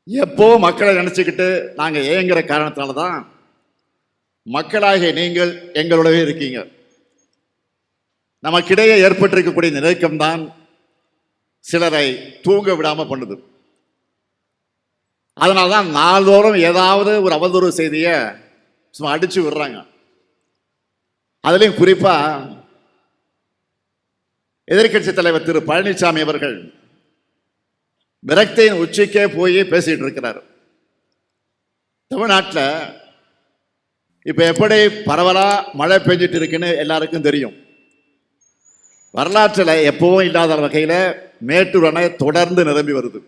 எப்போ மக்களை நினைச்சுக்கிட்டு நாங்க ஏங்குற காரணத்தினாலதான் மக்களாகிய நீங்கள் எங்களோடவே இருக்கீங்க. நமக்கிடையே ஏற்பட்டிருக்கக்கூடிய நெருக்கம்தான் சிலரை தூங்க விடாம பண்ணுது. அதனால்தான் நாள்தோறும் ஏதாவது ஒரு அவதூறு செய்தியை சும்மா அடிச்சு விடுறாங்க. அதுலயும் குறிப்பா எதிர்கட்சி தலைவர் திரு பழனிசாமி அவர்கள் விரக்தியின் உச்சிக்கே போய் பேசிட்டு இருக்கிறார். தமிழ்நாட்டில் இப்ப எப்படி பரவலா மழை பெஞ்சிட்டு இருக்குன்னு எல்லாருக்கும் தெரியும். வரலாற்றில் எப்பவும் இல்லாத வகையில மேட்டூர் அணை தொடர்ந்து நிரம்பி வருது.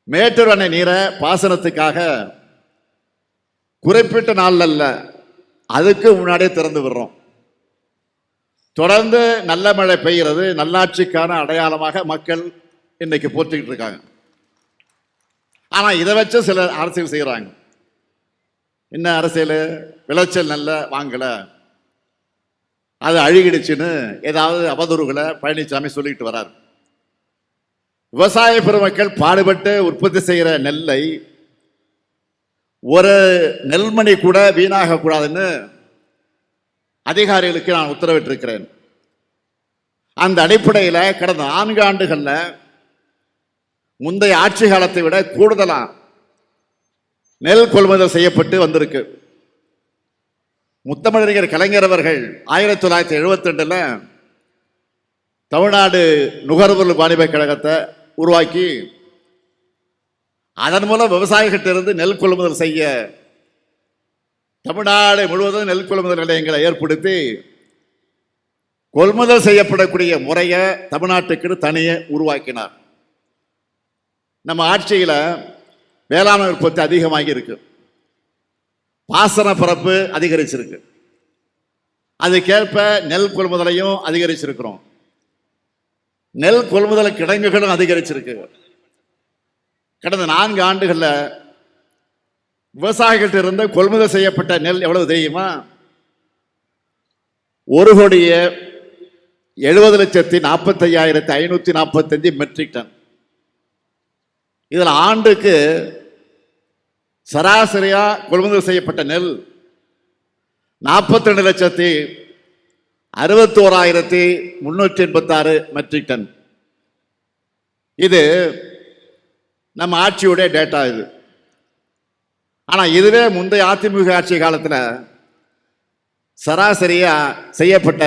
மேட்டூர் அணை நீரை பாசனத்துக்காக குறிப்பிட்ட நாள் அல்ல, அதுக்கு முன்னாடியே திறந்து விடுறோம். தொடர்ந்து நல்ல மழை பெய்கிறது நல்லாட்சிக்கான அடையாளமாக மக்கள் இன்னைக்கு போற்றிக்கிட்டு இருக்காங்க. ஆனா இதை வச்சு சிலர் அரசியல் செய்யறாங்க. என்ன அரசியல்? விளைச்சல் நல்ல வாங்கல, அது அழுகிடுச்சுன்னு ஏதாவது அவதூறுகளை பழனிசாமி சொல்லிட்டு வர்றார். விவசாய பெருமக்கள் பாடுபட்டு உற்பத்தி செய்கிற நெல்லை ஒரு நெல்மணி கூட வீணாக கூடாதுன்னு அதிகாரிகளுக்கு நான் உத்தரவிட்டிருக்கிறேன். அந்த அடிப்படையில் கடந்த 4 ஆண்டுகள்ல முந்தைய ஆட்சி காலத்தை விட கூடுதலா நெல் கொள்முதல் செய்யப்பட்டு வந்திருக்கு. முத்தமிழறிஞர் கலைஞர் அவர்கள் 1972 தமிழ்நாடு நுகர்வோர் வாணிப கழகத்தை உருவாக்கி அதன் மூலம் விவசாயிகிட்டிருந்து நெல் கொள்முதல் செய்ய தமிழ்நாடு முழுவதும் நெல் கொள்முதல் நிலையங்களை ஏற்படுத்தி கொள்முதல் செய்யப்படக்கூடிய முறையை தமிழ்நாட்டுக்கு தனியே உருவாக்கினார். நம்ம ஆட்சியில் வேளாண் உற்பத்தி அதிகமாகி இருக்கு, பாசன பரப்பு அதிகரிச்சிருக்கு, அதுக்கேற்ப நெல் கொள்முதலையும் அதிகரிச்சிருக்கிறோம். நெல் கொள்முதல் கிடங்குகளும் அதிகரிச்சிருக்கு. கடந்த 4 ஆண்டுகள்ல விவசாயிகள் இருந்து கொள்முதல் செய்யப்பட்ட நெல் எவ்வளவு தெரியுமா? 1,70,45,545 மெட்ரிக் டன். இதில் ஆண்டுக்கு சராசரியா கொள்முதல் செய்யப்பட்ட நெல் 42,61,386 மெட்ரிக் டன். இது நம்ம ஆட்சியுடைய டேட்டா இது. ஆனா இதுவே முந்தைய அதிமுக ஆட்சி காலத்தில் சராசரியா செய்யப்பட்ட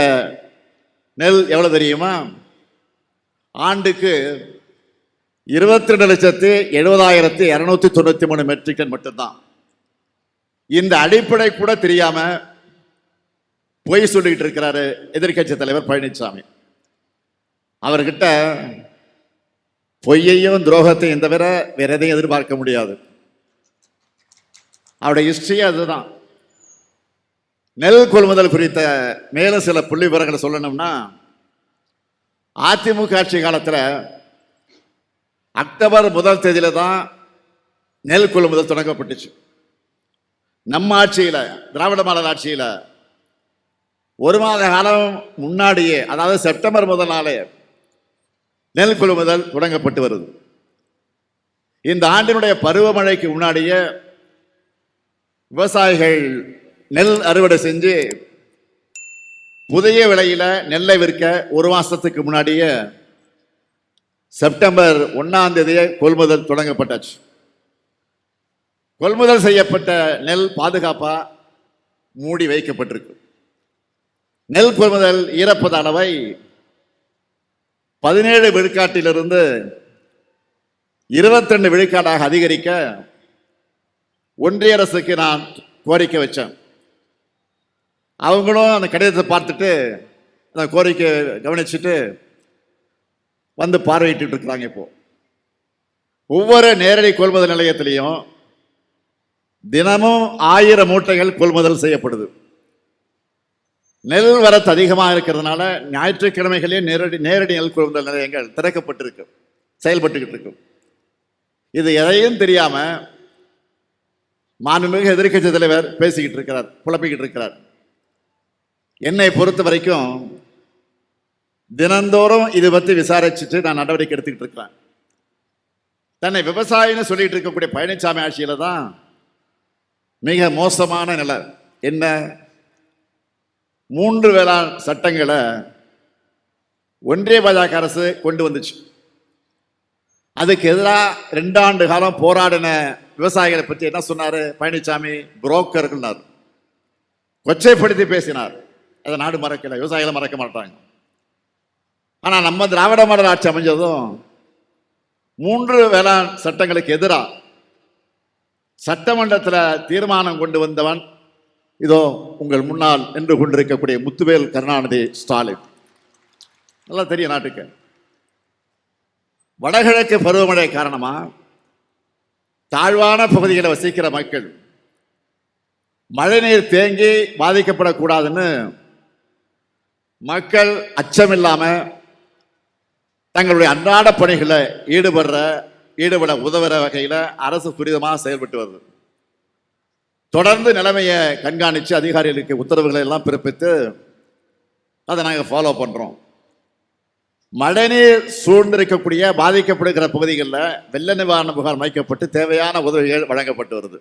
நெல் எவ்வளவு தெரியுமா? ஆண்டுக்கு 22,70,293 மெட்ரிக் டன் மட்டும்தான். இந்த அடிப்படை கூட தெரியாம பொய் சொல்லிட்டு இருக்கிறாரு எதிர்கட்சி தலைவர் பழனிசாமி. அவர்கிட்ட பொய்யையும் துரோகத்தையும் தவிர வேற எதையும் எதிர்பார்க்க முடியாது. அவருடைய ஹிஸ்டரி அதுதான். நெல் கொள்முதல் குறித்த மேலும் சில புள்ளி விவரங்களை சொல்லணும்னா, அதிமுக ஆட்சி காலத்தில் அக்டோபர் 1 தேதியில தான் நெல் கொள்முதல் தொடங்கப்பட்டுச்சு. நம்ம ஆட்சியில், திராவிட மாடல் ஆட்சியில் 1 மாத காலம் முன்னாடியே, அதாவது செப்டம்பர் 1 நாளே நெல் கொள்முதல் தொடங்கப்பட்டு வருது. இந்த ஆண்டினுடைய பருவமழைக்கு முன்னாடியே விவசாயிகள் நெல் அறுவடை செஞ்சு புதிய விலையில நெல்லை விற்க 1 மாசத்துக்கு முன்னாடியே செப்டம்பர் 1 தேதியே கொள்முதல் தொடங்கப்பட்டாச்சு. கொள்முதல் செய்யப்பட்ட நெல் பாதுகாப்பா மூடி வைக்கப்பட்டிருக்கு. நெல் கொள்முதல் ஈரப்பத அளவை 17 விழுக்காட்டிலிருந்து 22 விழுக்காடாக அதிகரிக்க ஒன்றிய அரசுக்கு நான் கோரிக்கை வச்சேன். அவங்களும் அந்த கடிதத்தை பார்த்துட்டு அந்த கோரிக்கை கவனிச்சுட்டு வந்து பார்வையிட்டு இருக்கிறாங்க. இப்போ ஒவ்வொரு நேரடி கொள்முதல் நிலையத்திலையும் தினமும் 1000 மூட்டைகள் கொள்முதல் செய்யப்படுது. நெல் வரத்து அதிகமாக இருக்கிறதுனால ஞாயிற்றுக்கிழமைகளே நேரடி நெல் கொள்முதல் நிலையங்கள் திறக்கப்பட்டிருக்கு, செயல்பட்டுக்கிட்டு இருக்கு. இது எதையும் தெரியாம மாண்புமிகு எதிர்க்கட்சி தலைவர் பேசிக்கிட்டு இருக்கிறார், குழப்பிக்கிட்டு இருக்கிறார். என்னை பொறுத்த வரைக்கும் தினந்தோறும் இது பற்றி விசாரிச்சுட்டு நான் நடவடிக்கை எடுத்துக்கிட்டு இருக்கிறேன். தன்னை விவசாயின்னு சொல்லிட்டு இருக்கக்கூடிய பழனிசாமி ஆட்சியில தான் மிக மோசமான நிலை. என்ன? 3 வேளாண் சட்டங்களை ஒன்றிய பாஜக அரசு கொண்டு வந்துச்சு. அதுக்கு எதிராக 2 ஆண்டு காலம் போராடின விவசாயிகளை பற்றி என்ன சொன்னாரு பழனிசாமி? புரோக்கர்கள் கொச்சைப்படுத்தி பேசினார். அதை நாடு மறக்கல, விவசாயிகளை மறக்க மாட்டாங்க. ஆனா நம்ம திராவிட மாடல் ஆட்சி அமைஞ்சதும் 3 வேளாண் சட்டங்களுக்கு எதிராக சட்டமன்றத்தில் தீர்மானம் கொண்டு வந்தவன் இதோ உங்கள் முன்னால் நின்று கொண்டிருக்கக்கூடிய முத்துவேல் கருணாநிதி ஸ்டாலின். நல்லா தெரியும் நாட்டுக்கு. வடகிழக்கு பருவமழை காரணமா தாழ்வான பகுதிகளை வசிக்கிற மக்கள் மழைநீர் தேங்கி பாதிக்கப்படக்கூடாதுன்னு மக்கள் அச்சமில்லாம தங்களுடைய அன்றாட பணிகளை ஈடுபட உதவுற வகையில் அரசு துரிதமாக செயல்பட்டு வருது. தொடர்ந்து நிலைமையை கண்காணித்து அதிகாரிகளுக்கு உத்தரவுகளை எல்லாம் பிறப்பித்து அதை நாங்கள் ஃபாலோ பண்றோம். மழைநீர் சூழ்ந்திருக்கக்கூடிய பாதிக்கப்படுகிற பகுதிகளில் வெள்ள நிவாரண முகாம் அமைக்கப்பட்டு தேவையான உதவிகள் வழங்கப்பட்டு வருது.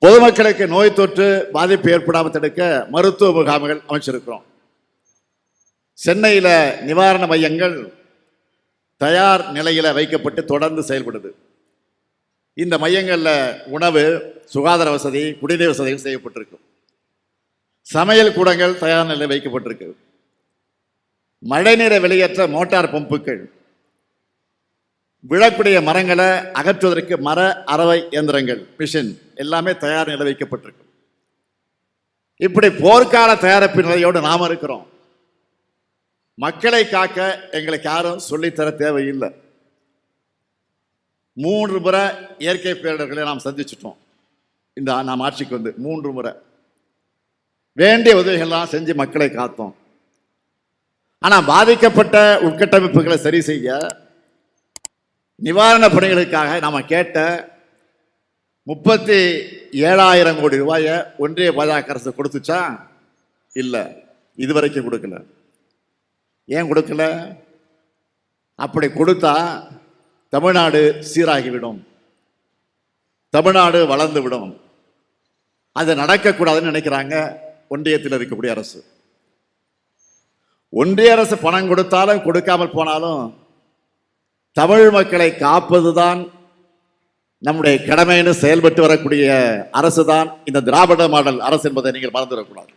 பொதுமக்களுக்கு நோய் தொற்று பாதிப்பு ஏற்படாமல் தடுக்க மருத்துவ முகாம்கள் அமைச்சிருக்கிறோம். சென்னையில் நிவாரண மையங்கள் தயார் நிலையில் வைக்கப்பட்டு தொடர்ந்து செயல்படுது. இந்த மையங்களில் உணவு, சுகாதார வசதி, குடிநீர் வசதிகள் செய்யப்பட்டிருக்கு. சமையல் கூடங்கள் தயார் நிலையில் வைக்கப்பட்டிருக்கு. மழைநீரை வெளியேற்ற மோட்டார் பம்புகள், விழக்கூடிய மரங்களை அகற்றுவதற்கு மர அரவை இயந்திரங்கள், மிஷின் எல்லாமே தயார் நிலை வைக்கப்பட்டிருக்கு. இப்படி போர்க்கால தயாரிப்பு நிலையோடு நாம் இருக்கிறோம். மக்களை காக்க எங்களுக்கு யாரும் சொல்லித்தர தேவையில்லை. 3 முறை இயற்கை பேரிடர்களை நாம் சந்திச்சிட்டோம். இந்த நாம் ஆட்சிக்கு வந்து 3 முறை வேண்டிய உதவிகள்லாம் செஞ்சு மக்களை காத்தோம். ஆனால் பாதிக்கப்பட்ட உட்கட்டமைப்புகளை சரி செய்ய நிவாரண பணிகளுக்காக நாம் கேட்ட 37,000 கோடி ரூபாயை ஒன்றிய பாஜக அரசு கொடுத்துச்சா? இல்லை, இதுவரைக்கும் கொடுக்கல. ஏன் கொடுக்கல? அப்படி கொடுத்தா தமிழ்நாடு சீராகிவிடும், தமிழ்நாடு வளர்ந்து விடும். அது நடக்கக்கூடாதுன்னு நினைக்கிறாங்க ஒன்றியத்தில் இருக்கக்கூடிய அரசு. ஒன்றிய அரசு பணம் கொடுத்தாலும் கொடுக்காமல் போனாலும் தமிழ் மக்களை காப்பதுதான் நம்முடைய கடமைன்னு செயல்பட்டு வரக்கூடிய அரசு தான் இந்த திராவிட மாடல் அரசு என்பதை நீங்கள் மறந்துவிடக்கூடாது.